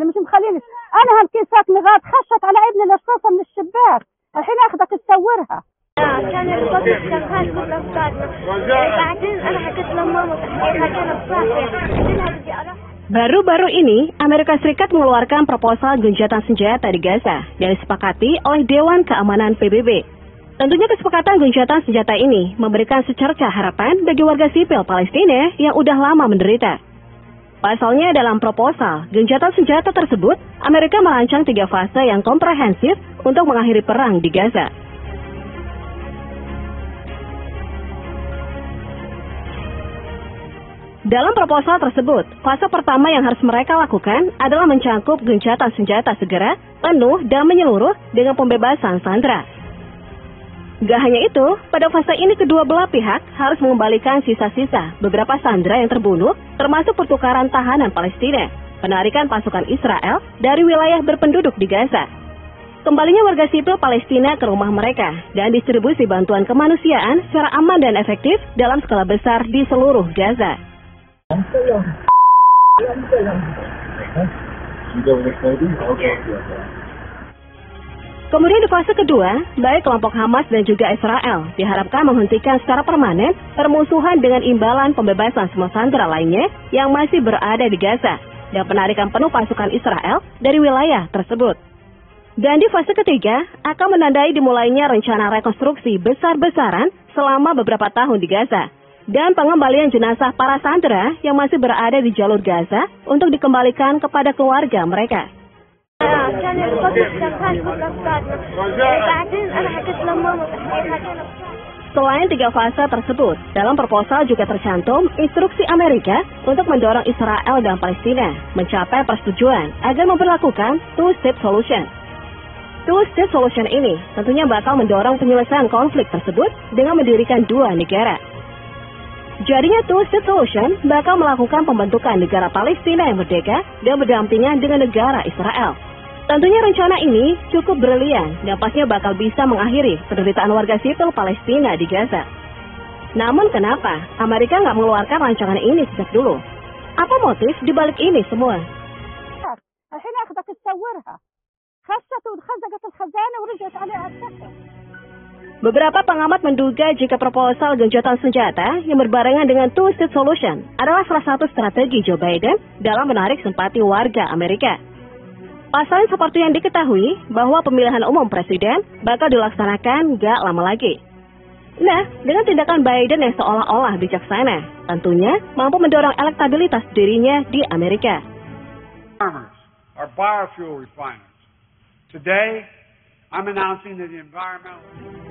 مش مخليني انا هالكيسات نغاد خشت على ابني الرصاصه من الشباك الحين اخذك تصورها. كان الصديق شغال كل أفكارنا بعدين أنا حكيت لماما حكينا بصاحبي. Baru-baru ini, Amerika Serikat mengeluarkan proposal gencatan senjata di Gaza yang disepakati oleh Dewan Keamanan PBB. Tentunya kesepakatan gencatan senjata ini memberikan secercah harapan bagi warga sipil Palestina yang udah lama menderita. Pasalnya dalam proposal gencatan senjata tersebut, Amerika merancang 3 fase yang komprehensif untuk mengakhiri perang di Gaza. Dalam proposal tersebut, fase pertama yang harus mereka lakukan adalah mencangkup gencatan senjata segera, penuh, dan menyeluruh dengan pembebasan sandera. Gak hanya itu, pada fase ini kedua belah pihak harus mengembalikan sisa-sisa beberapa sandera yang terbunuh, termasuk pertukaran tahanan Palestina, penarikan pasukan Israel dari wilayah berpenduduk di Gaza, kembalinya warga sipil Palestina ke rumah mereka, dan distribusi bantuan kemanusiaan secara aman dan efektif dalam skala besar di seluruh Gaza. Kemudian di fase kedua, baik kelompok Hamas dan juga Israel diharapkan menghentikan secara permanen permusuhan dengan imbalan pembebasan semua sandera lainnya yang masih berada di Gaza dan penarikan penuh pasukan Israel dari wilayah tersebut. Dan di fase ketiga akan menandai dimulainya rencana rekonstruksi besar-besaran selama beberapa tahun di Gaza dan pengembalian jenazah para sandera yang masih berada di jalur Gaza untuk dikembalikan kepada keluarga mereka. Selain 3 fase tersebut, dalam proposal juga tercantum instruksi Amerika untuk mendorong Israel dan Palestina mencapai persetujuan agar memperlakukan two-state solution. Two-state solution ini tentunya bakal mendorong penyelesaian konflik tersebut dengan mendirikan 2 negara. Jadinya two-state solution bakal melakukan pembentukan negara Palestina yang merdeka dan berdampingan dengan negara Israel. Tentunya rencana ini cukup brilian dan pastinya bakal bisa mengakhiri penderitaan warga sipil Palestina di Gaza. Namun kenapa Amerika nggak mengeluarkan rancangan ini sejak dulu? Apa motif dibalik ini semua? Beberapa pengamat menduga jika proposal gencatan senjata yang berbarengan dengan two-state solution adalah salah satu strategi Joe Biden dalam menarik simpati warga Amerika. Pasalnya seperti yang diketahui bahwa pemilihan umum presiden bakal dilaksanakan gak lama lagi. Nah, dengan tindakan Biden yang seolah-olah bijaksana, tentunya mampu mendorong elektabilitas dirinya di Amerika. Our biofuel refiners. Today, I'm announcing that the environmental...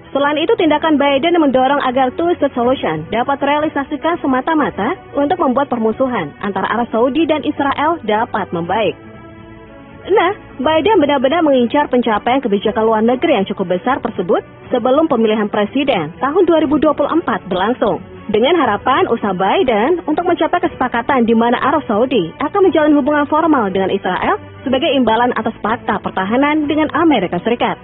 Selain itu, tindakan Biden mendorong agar two-state solution dapat realisasikan semata-mata untuk membuat permusuhan antara Arab Saudi dan Israel dapat membaik. Nah, Biden benar-benar mengincar pencapaian kebijakan luar negeri yang cukup besar tersebut sebelum pemilihan presiden tahun 2024 berlangsung. Dengan harapan usaha Biden untuk mencapai kesepakatan di mana Arab Saudi akan menjalin hubungan formal dengan Israel sebagai imbalan atas fakta pertahanan dengan Amerika Serikat.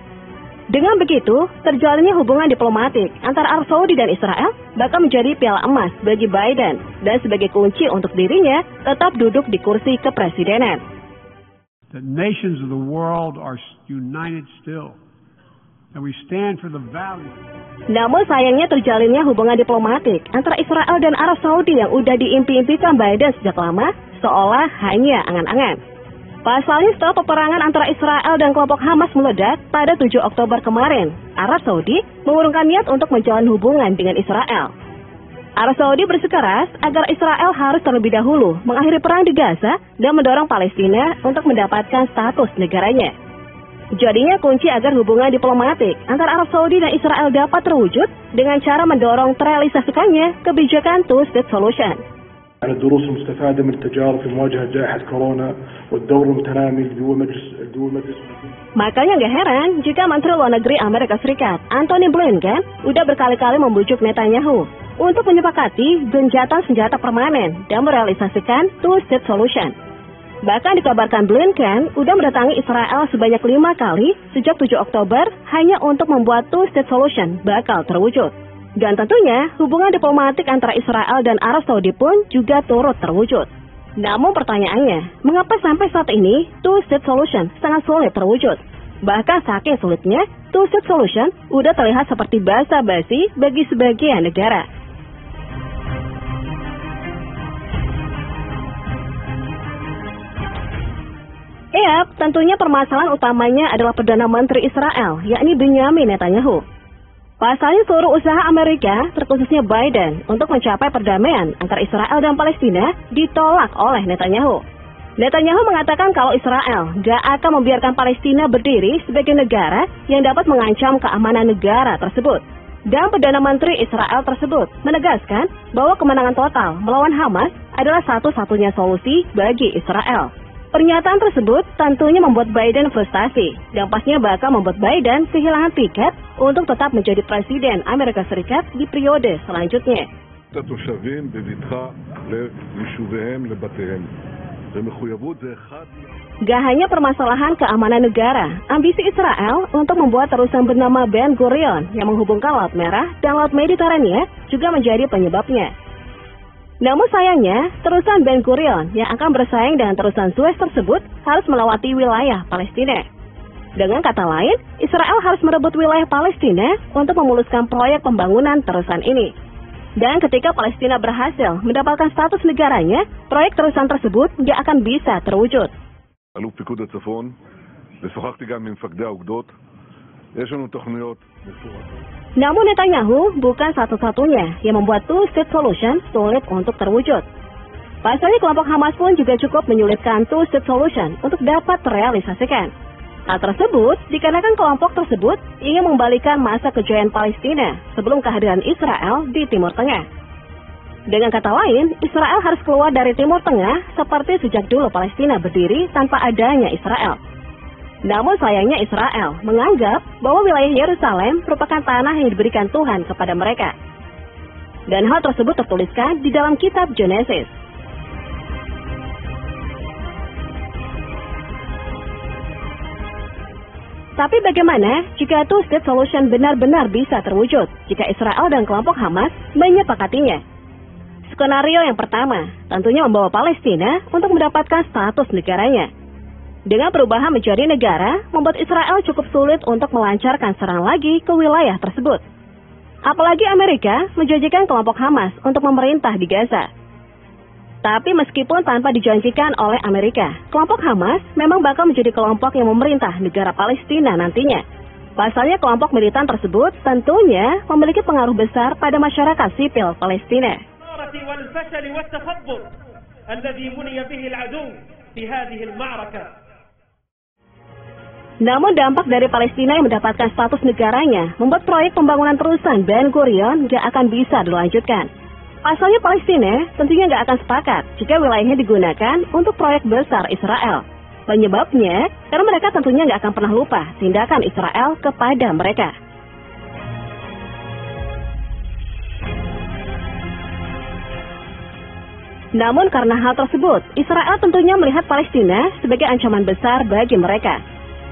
Dengan begitu, terjalinnya hubungan diplomatik antara Arab Saudi dan Israel bakal menjadi piala emas bagi Biden dan sebagai kunci untuk dirinya tetap duduk di kursi kepresidenan. The nations of the world are united still, and we stand for the values. Namun sayangnya terjalinnya hubungan diplomatik antara Israel dan Arab Saudi yang udah diimpi-impikan Biden sejak lama seolah hanya angan-angan. Pasalnya setelah peperangan antara Israel dan kelompok Hamas meledak pada 7 Oktober kemarin, Arab Saudi mengurungkan niat untuk menjalin hubungan dengan Israel. Arab Saudi bersikeras agar Israel harus terlebih dahulu mengakhiri perang di Gaza dan mendorong Palestina untuk mendapatkan status negaranya. Jadinya kunci agar hubungan diplomatik antara Arab Saudi dan Israel dapat terwujud dengan cara mendorong terrealisasikannya kebijakan two-state solution. الدروس المستفادة من التجارب في مواجهة جائحة كورونا والدور المتنامي لدول مجلس. Makanya nggak heran jika Menteri Luar Negeri Amerika Serikat Antony Blinken udah berkali-kali membujuk Netanyahu untuk menyepakati gencatan senjata permanen dan merealisasikan two-state solution. Bahkan dikabarkan Blinken udah mendatangi Israel sebanyak 5 kali sejak 7 Oktober hanya untuk membuat two-state solution bakal terwujud. Dan tentunya hubungan diplomatik antara Israel dan Arab Saudi pun juga turut terwujud. Namun pertanyaannya, mengapa sampai saat ini two-state solution sangat sulit terwujud? Bahkan saking sulitnya, two-state solution udah terlihat seperti basa-basi bagi sebagian negara. Tentunya permasalahan utamanya adalah Perdana Menteri Israel, yakni Benjamin Netanyahu. Pasalnya seluruh usaha Amerika, terkhususnya Biden, untuk mencapai perdamaian antara Israel dan Palestina ditolak oleh Netanyahu. Netanyahu mengatakan kalau Israel gak akan membiarkan Palestina berdiri sebagai negara yang dapat mengancam keamanan negara tersebut. Dan Perdana Menteri Israel tersebut menegaskan bahwa kemenangan total melawan Hamas adalah satu-satunya solusi bagi Israel. Pernyataan tersebut tentunya membuat Biden frustasi dan pastinya bakal membuat Biden kehilangan tiket untuk tetap menjadi Presiden Amerika Serikat di periode selanjutnya. Gak hanya permasalahan keamanan negara, ambisi Israel untuk membuat terusan bernama Ben Gurion yang menghubungkan Laut Merah dan Laut Mediterania juga menjadi penyebabnya. Namun sayangnya, terusan Ben Gurion yang akan bersaing dengan terusan Suez tersebut harus melewati wilayah Palestina. Dengan kata lain, Israel harus merebut wilayah Palestina untuk memuluskan proyek pembangunan terusan ini. Dan ketika Palestina berhasil mendapatkan status negaranya, proyek terusan tersebut tidak akan bisa terwujud. אלוף פיקוד הצפון, ושוחחתי גם עם מפקדי האוגדות. יש לנו תוכניות מפורטות. Namun Netanyahu bukan satu-satunya yang membuat two-state solution sulit untuk terwujud. Pasalnya kelompok Hamas pun juga cukup menyulitkan two-state solution untuk dapat terrealisasikan. Hal tersebut dikarenakan kelompok tersebut ingin mengembalikan masa kejayaan Palestina sebelum kehadiran Israel di Timur Tengah. Dengan kata lain, Israel harus keluar dari Timur Tengah seperti sejak dulu Palestina berdiri tanpa adanya Israel. Namun sayangnya Israel menganggap bahwa wilayah Yerusalem merupakan tanah yang diberikan Tuhan kepada mereka. Dan hal tersebut tertuliskan di dalam kitab Genesis. Tapi bagaimana jika two-state solution benar-benar bisa terwujud jika Israel dan kelompok Hamas menyepakatinya? Skenario yang pertama tentunya membawa Palestina untuk mendapatkan status negaranya. Dengan perubahan menjadi negara, membuat Israel cukup sulit untuk melancarkan serang lagi ke wilayah tersebut. Apalagi Amerika menjanjikan kelompok Hamas untuk memerintah di Gaza. Tapi meskipun tanpa dijanjikan oleh Amerika, kelompok Hamas memang bakal menjadi kelompok yang memerintah negara Palestina nantinya. Pasalnya kelompok militan tersebut tentunya memiliki pengaruh besar pada masyarakat sipil Palestina. Namun dampak dari Palestina yang mendapatkan status negaranya membuat proyek pembangunan terusan Ben Gurion gak akan bisa dilanjutkan. Pasalnya Palestina tentunya gak akan sepakat jika wilayahnya digunakan untuk proyek besar Israel. Penyebabnya karena mereka tentunya gak akan pernah lupa tindakan Israel kepada mereka. Namun karena hal tersebut, Israel tentunya melihat Palestina sebagai ancaman besar bagi mereka.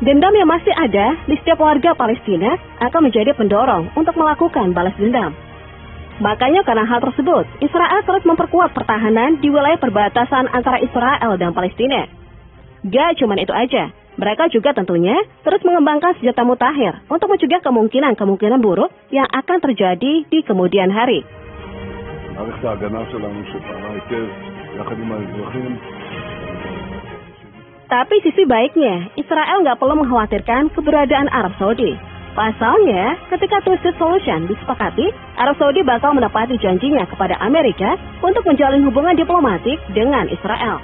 Dendam yang masih ada di setiap warga Palestina akan menjadi pendorong untuk melakukan balas dendam. Makanya karena hal tersebut, Israel terus memperkuat pertahanan di wilayah perbatasan antara Israel dan Palestina. Gak cuma itu aja, mereka juga tentunya terus mengembangkan senjata mutakhir untuk mencegah kemungkinan buruk yang akan terjadi di kemudian hari. Tapi sisi baiknya, Israel nggak perlu mengkhawatirkan keberadaan Arab Saudi. Pasalnya, ketika two-state solution disepakati, Arab Saudi bakal menepati janjinya kepada Amerika untuk menjalin hubungan diplomatik dengan Israel.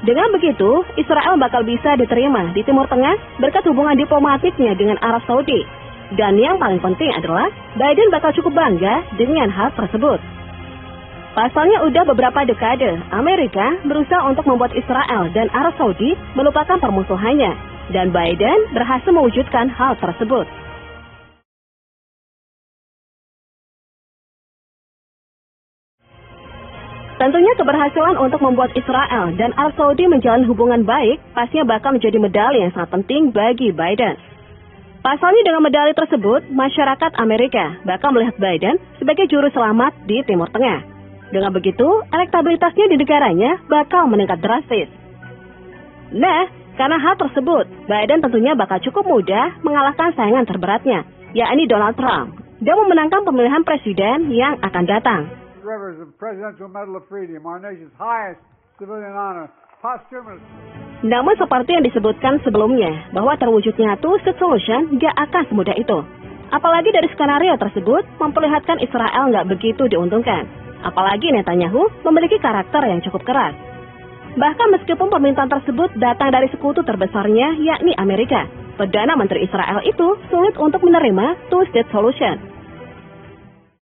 Dengan begitu, Israel bakal bisa diterima di Timur Tengah berkat hubungan diplomatiknya dengan Arab Saudi. Dan yang paling penting adalah, Biden bakal cukup bangga dengan hal tersebut. Pasalnya udah beberapa dekade, Amerika berusaha untuk membuat Israel dan Arab Saudi melupakan permusuhannya, dan Biden berhasil mewujudkan hal tersebut. Tentunya keberhasilan untuk membuat Israel dan Arab Saudi menjalin hubungan baik pastinya bakal menjadi medali yang sangat penting bagi Biden. Pasalnya dengan medali tersebut, masyarakat Amerika bakal melihat Biden sebagai juru selamat di Timur Tengah. Dengan begitu, elektabilitasnya di negaranya bakal meningkat drastis. Nah, karena hal tersebut, Biden tentunya bakal cukup mudah mengalahkan saingan terberatnya, yakni Donald Trump, dan memenangkan pemilihan presiden yang akan datang. Namun seperti yang disebutkan sebelumnya, bahwa terwujudnya two-state solution gak akan semudah itu. Apalagi dari skenario tersebut memperlihatkan Israel nggak begitu diuntungkan. Apalagi Netanyahu memiliki karakter yang cukup keras. Bahkan meskipun permintaan tersebut datang dari sekutu terbesarnya, yakni Amerika, Perdana Menteri Israel itu sulit untuk menerima two-state solution.